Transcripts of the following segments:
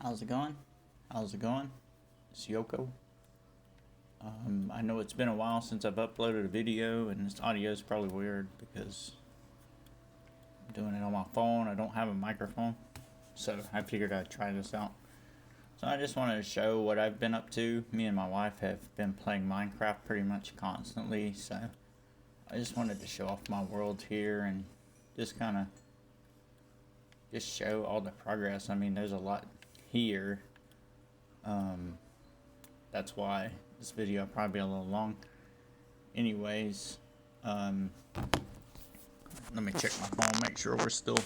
How's it going? How's it going? It's Yoko. I know it's been a while since I've uploaded a video, and this audio is probably weird because I'm doing it on my phone. I don't have a microphone, so I figured I'd try this out. So I just wanted to show what I've been up to. Me and my wife have been playing Minecraft pretty much constantly, so I just wanted to show off my world here and just kind of just show all the progress. I mean, there's a lot here. That's why this video will probably be a little long. Anyways, let me check my phone, make sure we're still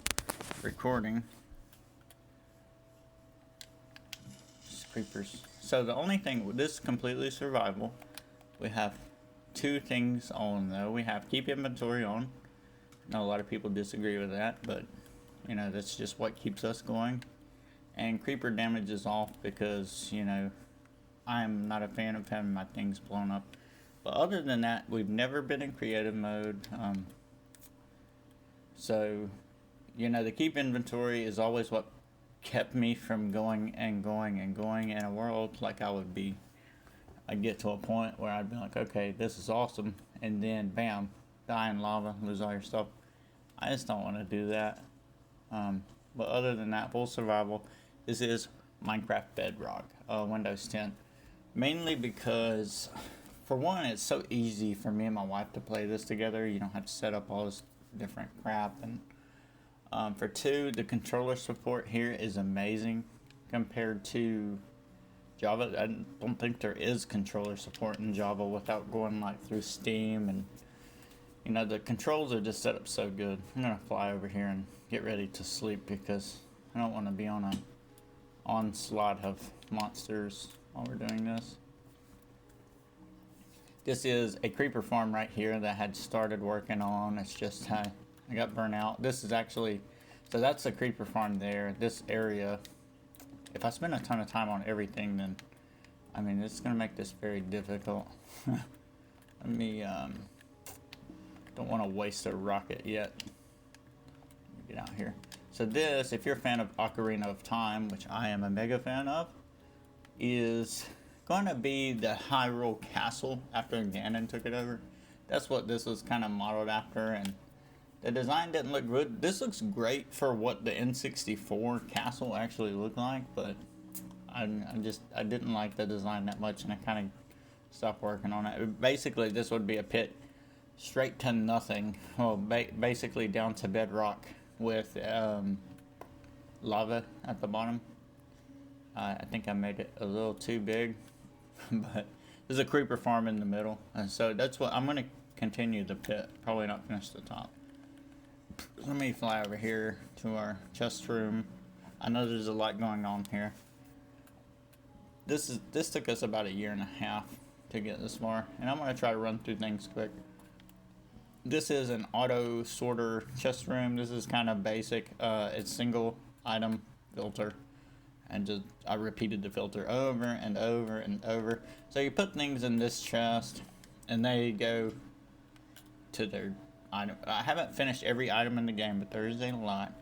recording. Just creepers. So the only thing, this is completely survival. We have two things on though. We have keep inventory on. I know a lot of people disagree with that, but you know, that's just what keeps us going. And creeper damage is off because, you know, I'm not a fan of having my things blown up. But other than that, we've never been in creative mode. So, you know, the keep inventory is always what kept me from going and going and going in a world like I would be. I'd get to a point where I'd be like, okay, this is awesome. And then, bam, die in lava, lose all your stuff. I just don't want to do that. But other than that, full survival. This is Minecraft Bedrock, Windows 10. Mainly because, for one, it's so easy for me and my wife to play this together. You don't have to set up all this different crap. And for two, the controller support here is amazing compared to Java. I don't think there is controller support in Java without going like through Steam, and you know, the controls are just set up so good. I'm gonna fly over here and get ready to sleep because I don't want to be on a onslaught of monsters while we're doing this. This is a creeper farm right here that I had started working on. It's just I got burnt out. This is actually, so that's the creeper farm there. This area, if I spend a ton of time on everything, then I mean, it's gonna make this very difficult. Let me don't want to waste a rocket yet. Let me get out here. So this, if you're a fan of Ocarina of Time, which I am a mega fan of, is going to be the Hyrule Castle after Ganon took it over. That's what this was kind of modeled after, and the design didn't look good. This looks great for what the N64 castle actually looked like, but I didn't like the design that much, and I kind of stopped working on it. Basically, this would be a pit straight to nothing. Well, basically down to bedrock with lava at the bottom. I think I made it a little too big, but there's a creeper farm in the middle, and so that's what I'm going to continue the pit. Probably not finish the top. Let me fly over here to our chest room. I know there's a lot going on here. This took us about 1.5 years to get this far, and I'm going to try to run through things quick. This is an auto sorter chest room. This is kind of basic. It's single item filter, and just I repeated the filter over and over and over. So you put things in this chest, and they go to their item. I haven't finished every item in the game, but there is a lot.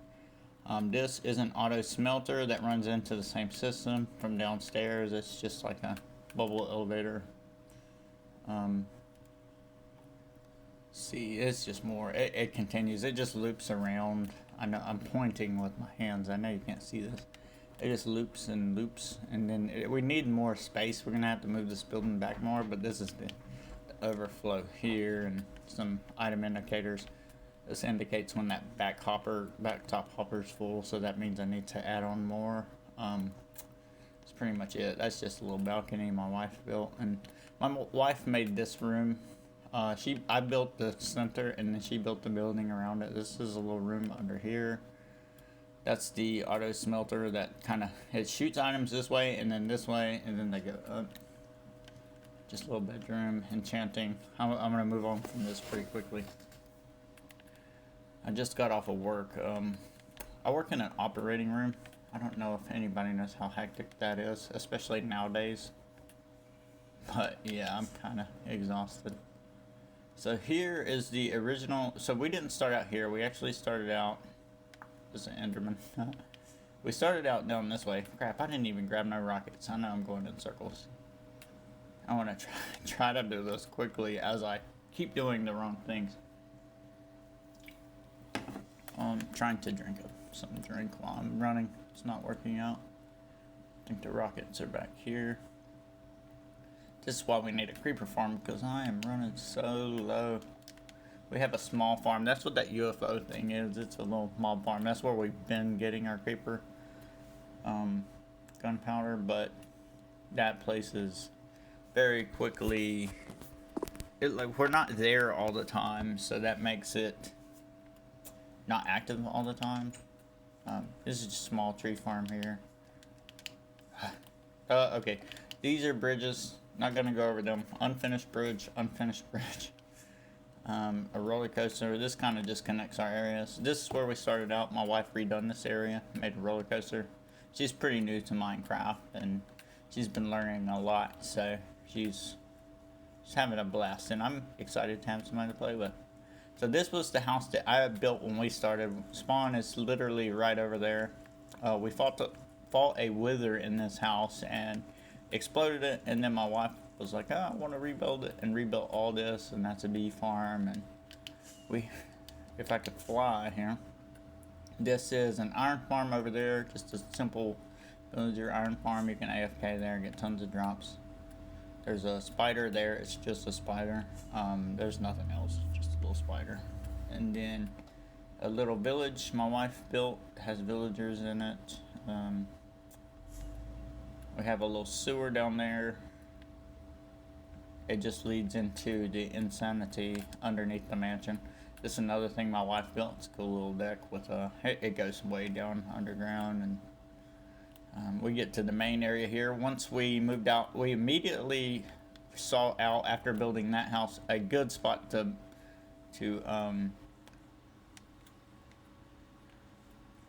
This is an auto smelter that runs into the same system from downstairs. It's just like a bubble elevator. See, it's just more, it continues, it just loops around. I know I'm pointing with my hands, I know you can't see this. It just loops and loops, and then we need more space. We're gonna have to move this building back more, but this is the overflow here, and some item indicators. This indicates when that backtop hopper is full, so that means I need to add on more. That's pretty much it. That's just a little balcony my wife built, and my wife made this room. I built the center, and then she built the building around it. This is a little room under here. That's the auto smelter that kind of, it shoots items this way and then this way, and then they go up. Just a little bedroom, enchanting. I'm going to move on from this pretty quickly. I just got off of work. I work in an operating room. I don't know if anybody knows how hectic that is, especially nowadays. But yeah, I'm kind of exhausted. So here is the original. So we didn't start out here. We actually started out as an Enderman. We started out down this way. Crap, I didn't even grab no rockets. I know I'm going in circles. I want to try to do this quickly as I keep doing the wrong things. I'm trying to drink some drink while I'm running. It's not working out. I think the rockets are back here. This is why we need a creeper farm, because I am running so low. We have a small farm. That's what that UFO thing is. It's a little mob farm. That's where we've been getting our creeper gunpowder, but that place is very quickly, like, we're not there all the time, so that makes it not active all the time. This is just a small tree farm here. Okay, these are bridges. Not gonna go over them. Unfinished bridge, unfinished bridge. A roller coaster. This kind of just connects our areas. This is where we started out. My wife redone this area, made a roller coaster. She's pretty new to Minecraft, and she's been learning a lot, so she's having a blast, and I'm excited to have somebody to play with. So this was the house that I built when we started. Spawn is literally right over there. We fought a wither in this house and exploded it, and then my wife was like, oh, I want to rebuild it, and rebuilt all this, and that's a bee farm. And if I could fly here, this is an iron farm over there, just a simple villager iron farm. You can AFK there, get tons of drops. There's a spider there, it's just a spider. There's nothing else, just a little spider. And then a little village my wife built, has villagers in it. We have a little sewer down there. It just leads into the Insanity underneath the mansion. This is another thing my wife built. It's a cool little deck with it goes way down underground, and we get to the main area here. Once we moved out, we immediately saw out, after building that house, a good spot to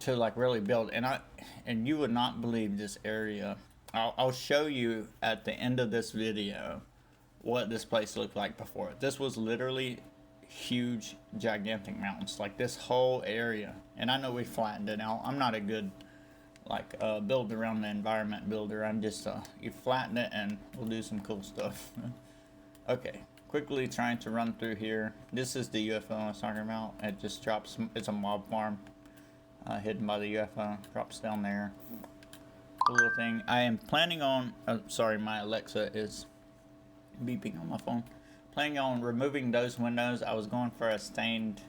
like really build. And you would not believe this area. I'll show you at the end of this video what this place looked like before. This was literally huge, gigantic mountains, like this whole area. And I know we flattened it out. I'm not a good like build around the environment builder. I'm just you flatten it and we'll do some cool stuff. Okay, quickly trying to run through here. This is the UFO I was talking about. It just drops. It's a mob farm hidden by the UFO. Drops down there. Cool little thing. I am planning on sorry, my Alexa is beeping on my phone. Planning on removing those windows. I was going for a stained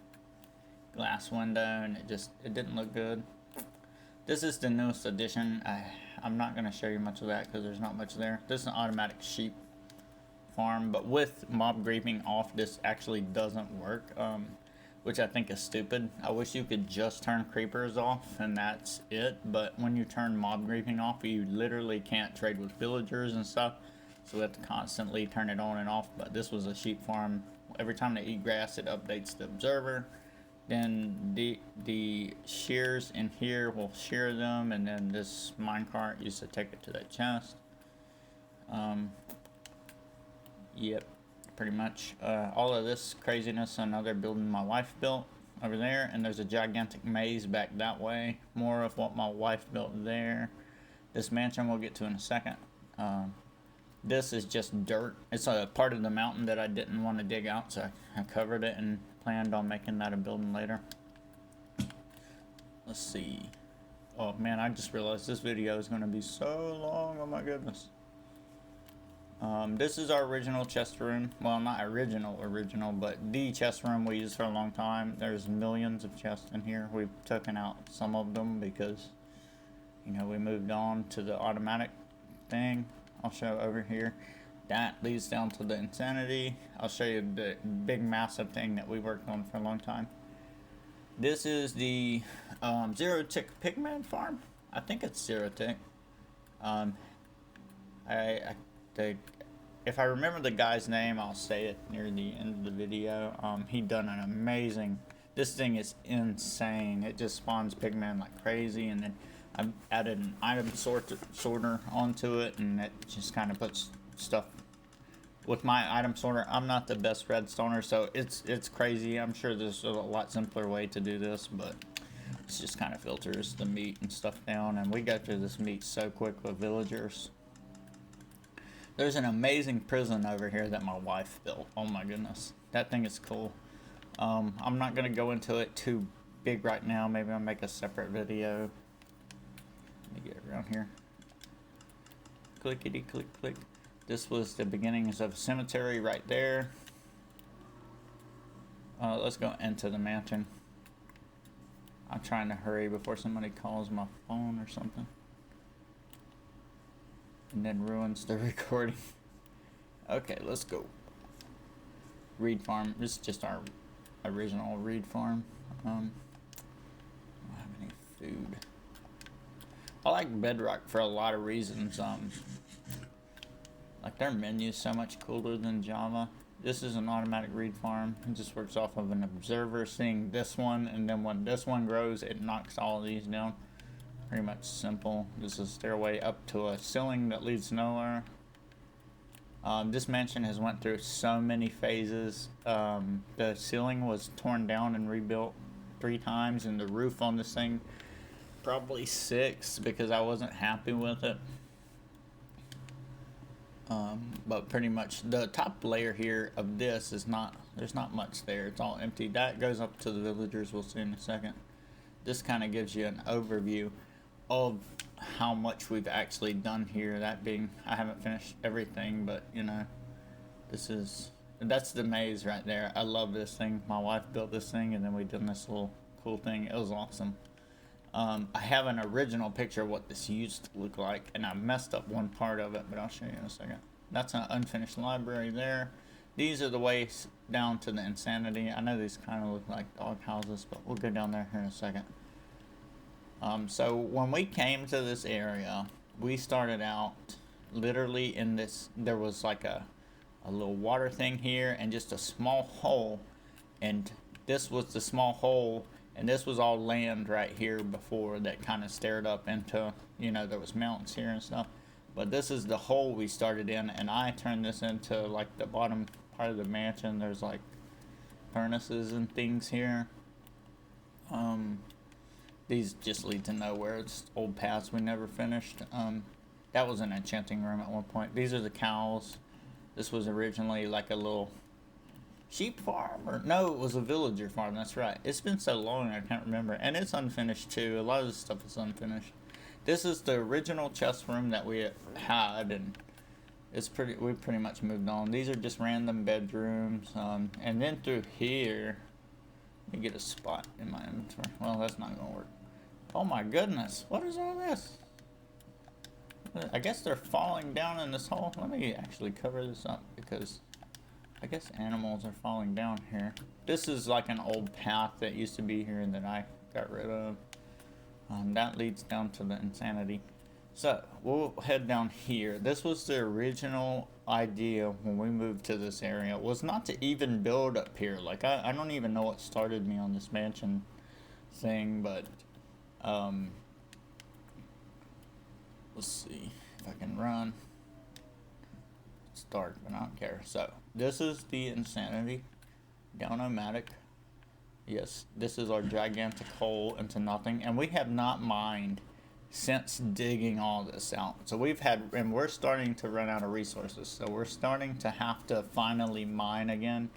glass window, and it didn't look good. This is the newest addition. I'm not going to show you much of that because there's not much there. This is an automatic sheep farm, but with mob griefing off, this actually doesn't work, which I think is stupid. I wish you could just turn creepers off and that's it, but when you turn mob griefing off, you literally can't trade with villagers and stuff, so we have to constantly turn it on and off. But this was a sheep farm. Every time they eat grass, it updates the observer. Then the shears in here will shear them, and then this minecart used to take it to that chest. Yep, pretty much. All of this craziness, another building my wife built over there, and there's a gigantic maze back that way. More of what my wife built there. This mansion we'll get to in a second. This is just dirt. It's a part of the mountain that I didn't want to dig out, so I covered it and planned on making that a building later. Let's see. Oh man, I just realized this video is going to be so long. Oh my goodness. This is our original chest room. Well, not original, but the chest room we used for a long time. There's millions of chests in here. We've taken out some of them because, you know, we moved on to the automatic thing. I'll show over here. That leads down to the Insanity. I'll show you the big massive thing that we worked on for a long time. This is the Zero Tick Pigman farm. I think it's Zero Tick. If I remember the guy's name, I'll say it near the end of the video. He done an amazing. This thing is insane. It just spawns pigman like crazy, and then I've added an item sorter onto it, and it just kind of puts stuff with my item sorter. I'm not the best redstoner, so it's crazy. I'm sure there's a lot simpler way to do this, but This just kind of filters the meat and stuff down, and we go through this meat so quick with villagers. There's an amazing prison over here that my wife built. Oh my goodness, that thing is cool. I'm not gonna go into it too big right now. Maybe I'll make a separate video. Let me get around here. Clickety click click. This was the beginnings of a cemetery right there. Let's go into the mansion. I'm trying to hurry before somebody calls my phone or something and then ruins the recording. Okay, let's go. Reed farm. This is just our original reed farm. I don't have any food. I like Bedrock for a lot of reasons. Like their menu is so much cooler than Java. This is an automatic reed farm. It just works off of an observer seeing this one, and then when this one grows, it knocks all of these down. Pretty much simple. This is a stairway up to a ceiling that leads nowhere. This mansion has went through so many phases. The ceiling was torn down and rebuilt 3 times, and the roof on this thing probably 6 because I wasn't happy with it. But pretty much the top layer here of this is not, there's not much there. It's all empty. That goes up to the villagers, we'll see in a second. This kind of gives you an overview of how much we've actually done here. That being, I haven't finished everything, but you know, that's the maze right there. I love this thing. My wife built this thing, and then we did this little cool thing. It was awesome. I have an original picture of what this used to look like, and I messed up one part of it, but I'll show you in a second. That's an unfinished library there. These are the ways down to the Insanity. I know these kind of look like dog houses, but we'll go down there here in a second. So when we came to this area, we started out literally in this, there was like a little water thing here and just a small hole, and this was the small hole, and this was all land right here before that kind of stared up into, you know, there was mountains here and stuff. But this is the hole we started in, and I turned this into like the bottom part of the mansion. There's like furnaces and things here. These just lead to nowhere. It's old paths we never finished. That was an enchanting room at one point. These are the cows. This was originally like a little sheep farm, or no, it was a villager farm. That's right. It's been so long I can't remember, and it's unfinished too. A lot of this stuff is unfinished. This is the original chest room that we had, and it's we pretty much moved on. These are just random bedrooms, and then through here, let me get a spot in my inventory. Well, that's not gonna work. Oh my goodness, what is all this? I guess they're falling down in this hole. Let me actually cover this up because I guess animals are falling down here. This is like an old path that used to be here that I got rid of. That leads down to the Insanity. So we'll head down here. This was the original idea when we moved to this area, was not to even build up here. Like I don't even know what started me on this mansion thing, but let's see if I can run. It's dark, but I don't care. So this is the Insanity, down-o-matic. Yes, this is our gigantic hole into nothing, and we have not mined since digging all this out. So we've had, and we're starting to run out of resources, so we're starting to have to finally mine again.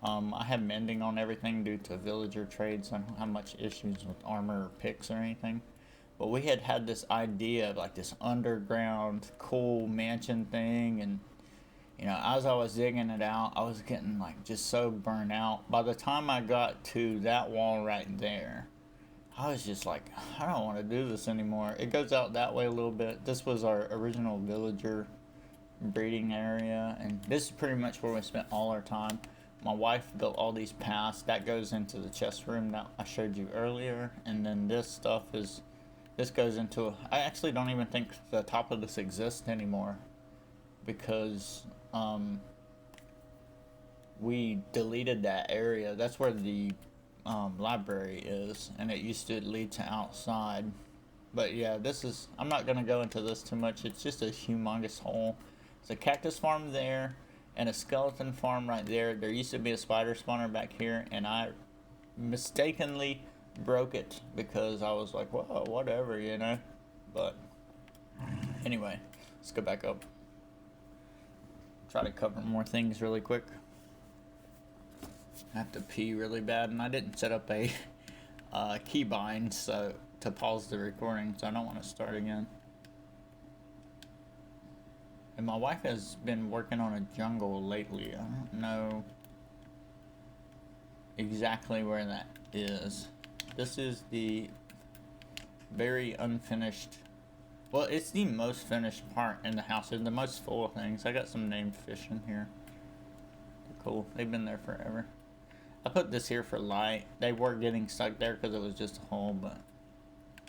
I have mending on everything due to villager trades. I don't have much issues with armor or picks or anything, but we had this idea of like this underground cool mansion thing, and you know, as I was digging it out, I was getting like just so burnt out. By the time I got to that wall right there, I was just like, I don't want to do this anymore. It goes out that way a little bit. This was our original villager breeding area, and this is pretty much where we spent all our time. My wife built all these paths. That goes into the chest room that I showed you earlier, and then this stuff is, this goes into, I actually don't even think the top of this exists anymore because we deleted that area. That's where the library is, and it used to lead to outside. But yeah, this is, I'm not going to go into this too much. It's just a humongous hole. There's a cactus farm there and a skeleton farm right there. There used to be a spider spawner back here, and I mistakenly broke it because I was like, well, whatever, you know. But anyway, let's go back up. Try to cover more things really quick. I have to pee really bad, and I didn't set up a keybind so to pause the recording, so I don't want to start again. And my wife has been working on a jungle lately. I don't know exactly where that is. This is the very unfinished, well, it's the most finished part in the house. It's the most full of things. I got some named fish in here. They're cool. They've been there forever. I put this here for light. They were getting stuck there because it was just a hole, but,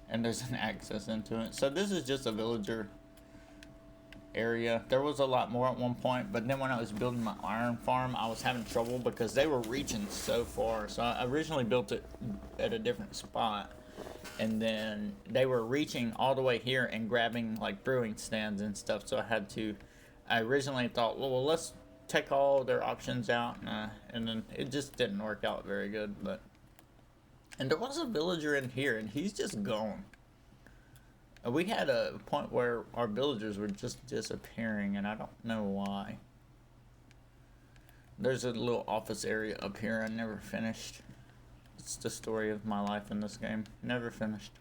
and there's an access into it. So this is just a villager area. There was a lot more at one point, but then when I was building my iron farm, I was having trouble because they were reaching so far. So I originally built it at a different spot, and then they were reaching all the way here and grabbing like brewing stands and stuff. So I originally thought, well, let's take all their options out, and then it just didn't work out very good. And there was a villager in here, and he's just gone. We had a point where our villagers were just disappearing, and I don't know why. There's a little office area up here I never finished. It's the story of my life in this game. Never finished.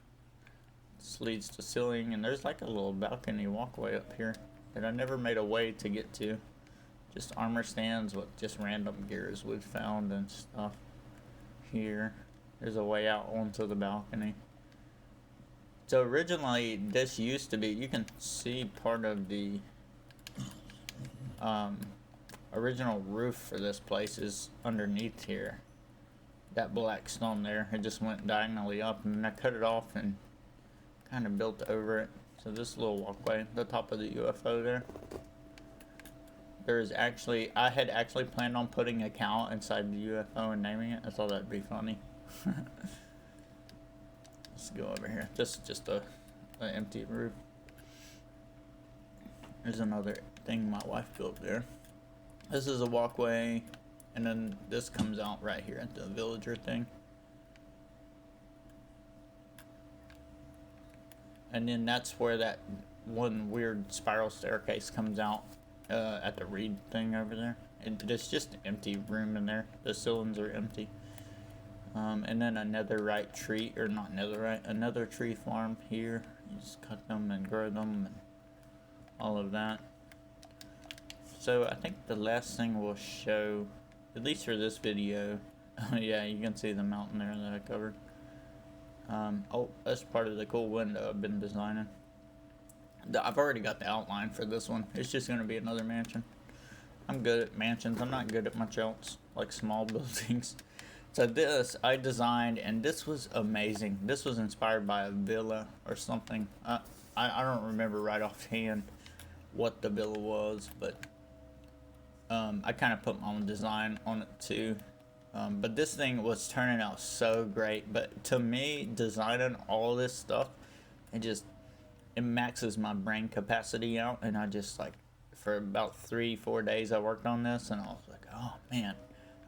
This leads to ceiling, and there's like a little balcony walkway up here that I never made a way to get to. Just armor stands with just random gears we've found and stuff. Here, there's a way out onto the balcony. So originally, this used to be, you can see part of the original roof for this place is underneath here. That black stone there, it just went diagonally up, and I cut it off and kind of built over it. So this little walkway, the top of the UFO there. There's actually, I had actually planned on putting a cow inside the UFO and naming it. I thought that'd be funny. Let's go over here. This is just an empty roof. There's another thing my wife built there. This is a walkway, and then this comes out right here at the villager thing. And then that's where that one weird spiral staircase comes out at the reed thing over there. And it's just an empty room in there. The ceilings are empty. And then another tree farm here. You just cut them and grow them and all of that. So I think the last thing we'll show, at least for this video, yeah, you can see the mountain there that I covered. Oh, that's part of the cool window I've been designing. I've already got the outline for this one. It's just going to be another mansion. I'm good at mansions. I'm not good at much else, like small buildings. So this I designed, and this was amazing. This was inspired by a villa or something. I don't remember right offhand what the villa was, but I kind of put my own design on it too. But this thing was turning out so great. But to me, designing all this stuff, it maxes my brain capacity out. And I just like, for about 3-4 days I worked on this, and I was like, oh man,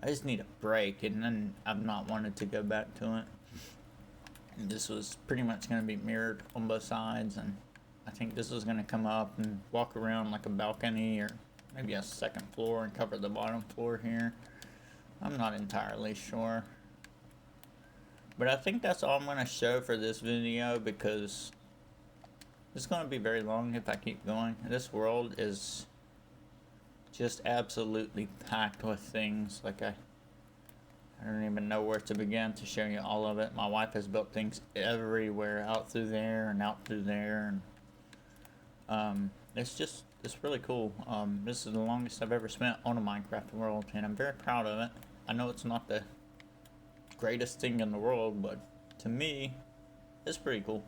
I just need a break. And then I've not wanted to go back to it. And this was pretty much going to be mirrored on both sides, and I think this was going to come up and walk around like a balcony or maybe a second floor and cover the bottom floor here. I'm not entirely sure. But I think that's all I'm going to show for this video, because it's going to be very long if I keep going. This world is just absolutely packed with things. Like I don't even know where to begin to show you all of it. My wife has built things everywhere, out through there and out through there, and it's really cool. This is the longest I've ever spent on a Minecraft world, and I'm very proud of it. I know it's not the greatest thing in the world, but to me, it's pretty cool.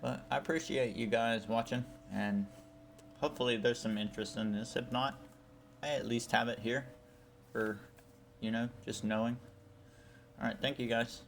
But I appreciate you guys watching, and hopefully there's some interest in this. If not, I at least have it here for, just knowing. Alright, thank you guys.